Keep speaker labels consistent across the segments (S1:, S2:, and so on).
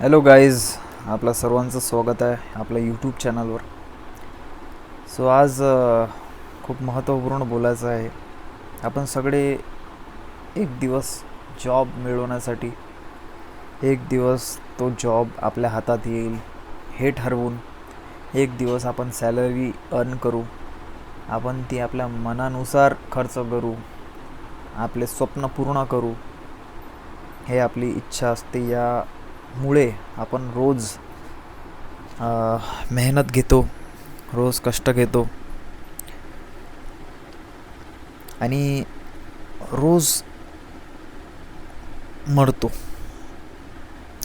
S1: Hello guys, आपल्या सर्वांचं स्वागत आहे आपल्या यूट्यूब चॅनलवर. सो आज खूप महत्त्वपूर्ण बोलायचं आहे. आपण सगळे एक दिवस जॉब मिळवण्यासाठी, एक दिवस तो जॉब आपल्या हातात येईल हे ठरवून, एक दिवस आपण सॅलरी अर्न करू, आपण ती आपल्या मनानुसार खर्च करू, आपले स्वप्न पूर्ण करू, हे आपली इच्छा असते. यामुळे आपण रोज मेहनत घेतो, रोज कष्ट घेतो आणि रोज मरतो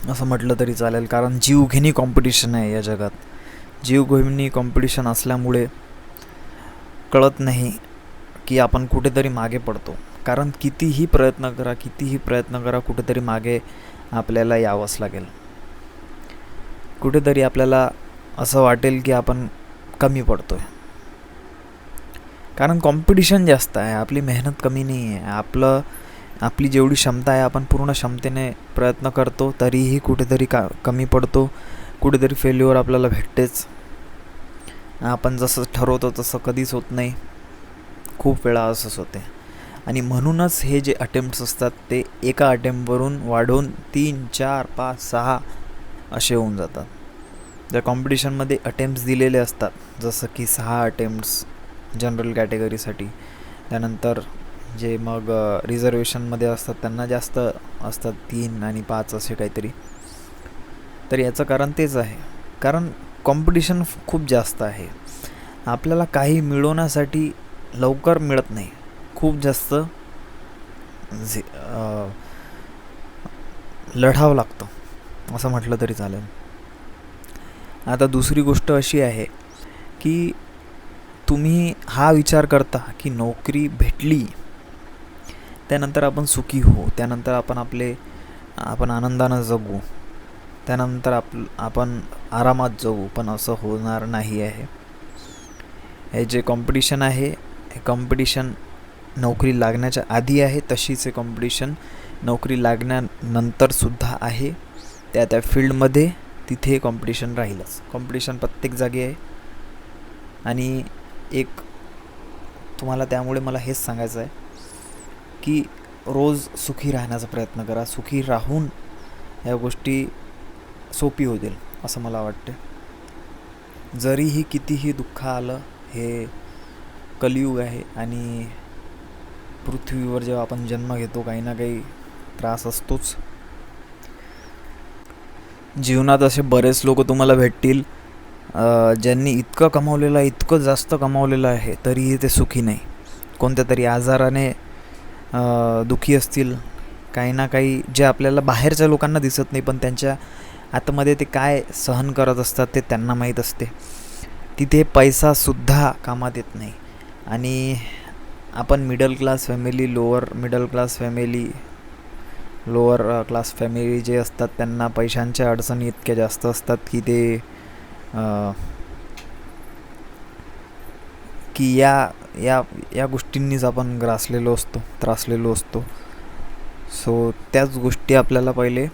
S1: असं म्हटलं तरी चालेल. कारण जीवघेणी कॉम्पिटिशन आहे या जगात. जीवघेणी कॉम्पिटिशन असल्यामुळे कळत नाही की आपण कुठेतरी मागे पडतो. कारण कितीही प्रयत्न करा कुठेतरी मागे आपल्याला यावंच लागेल. कुठेतरी आपल्याला असं वाटेल की आपण कमी पडतो आहे. कारण कॉम्पिटिशन जास्त आहे, आपली मेहनत कमी नाही आहे. आपली जेवढी क्षमता आहे आपण पूर्ण क्षमतेने प्रयत्न करतो, तरीही कुठेतरी कमी पडतो. कुठेतरी फेल्युअर आपल्याला भेटतेच. आपण जसं ठरवतो तसं कधीच होत नाही. खूप वेळा असंच होते. आणि म्हणूनच हे जे अटेम्प्ट्स असतात ते एका अटेम्प्टवरून वाढवून 3, 4, 5, 6 असे होऊन जातात. त्या कॉम्पिटिशनमध्ये अटेम्प्ट्स दिलेले असतात, जसं की 6 अटेम्प्ट्स जनरल कॅटेगरीसाठी. त्यानंतर जे मग रिझर्वेशनमध्ये असतात त्यांना जास्त असतात, 3 आणि 5 असे काहीतरी. तर याचं कारण तेच आहे, कारण कॉम्पिटिशन खूप जास्त आहे. आपल्याला काही मिळवण्यासाठी लवकर मिळत नाही, खूप जास्त लढावं लागतं असं म्हटलं तरी चालेल. आता दुसरी गोष्ट अशी आहे की तुम्ही हा विचार करता की नोकरी भेटली त्यानंतर आपण सुखी होऊ, त्यानंतर आपण आनंदानं जगू, त्यानंतर आपण आरामात जगू. पण असं होणार नाही आहे. हे जे कॉम्पिटिशन आहे, हे कॉम्पिटिशन नोकरी लागण्याच्या आधी आहे, तशीच हे कॉम्पिटिशन नोकरी लागल्यानंतरसुद्धा आहे. त्या फील्डमध्ये तिथे कॉम्पिटिशन राहीलच. कॉम्पिटिशन प्रत्येक जागी आहे. आणि एक तुम्हाला त्यामुळे मला हेच सांगायचं आहे की रोज सुखी राहण्याचा प्रयत्न करा. सुखी राहून या गोष्टी सोपी होतील असं मला वाटते. जरीही कितीही दुःख आलं, हे कलियुग आहे आणि पृथ्वीवर जेव्हा आपण जन्म घेतो काही ना काही त्रास असतोच. जीवनात असे बरेच लोक तुम्हाला भेटतील ज्यांनी इतकं जास्त कमावलेलं आहे तरीही ते सुखी नाही. कोणत्या तरी आजाराने दुःखी असतील, काही ना काही जे आपल्याला बाहेरच्या लोकांना दिसत नाही, पण त्यांच्या आतमध्ये ते काय सहन करत असतात ते त्यांना माहीत असते. तिथे पैसासुद्धा कामात येत नाही. आणि आपण मिडल क्लास फॅमिली जे असतात त्यांना पैशांच्या अडचणी इतक्या जास्त असतात की ते की या गोष्टींनीच आपण त्रासलेलो असतो. सो त्याच गोष्टी आपल्याला पहिले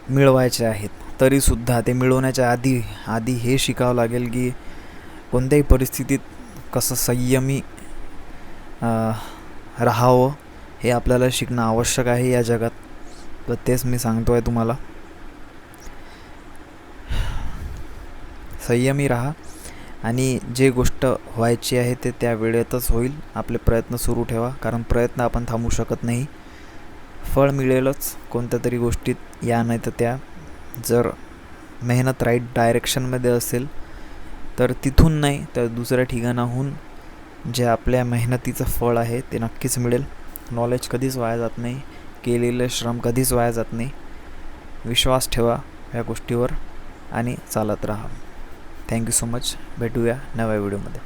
S1: मिळवायच्या आहेत. तरीसुद्धा ते मिळवण्याच्या आधी हे शिकावं लागेल की कोणत्याही परिस्थितीत कसं संयमी राहावं हे आपल्याला शिकणं आवश्यक आहे या जगात. तर तेच मी सांगतो आहे तुम्हाला. संयमी राहा आणि जे गोष्ट व्हायची आहे ते त्या वेळेतच होईल. आपले प्रयत्न सुरू ठेवा, कारण प्रयत्न आपण थांबवू शकत नाही. फळ मिळेलच कोणत्या तरी गोष्टीत, या नाही तर त्या. जर मेहनत राईट डायरेक्शनमध्ये असेल तर तिथून नाही तर दुसऱ्या ठिकाणाहून जे आपल्या मेहनतीचं फळ आहे ते नक्कीच मिळेल. नॉलेज कधीच वाया जात नाही, केलेले श्रम कधीच वाया जात नाही. विश्वास ठेवा या गोष्टीवर आणि चालत राहा. Thank you so much. भेटूया नव्या व्हिडिओमध्ये.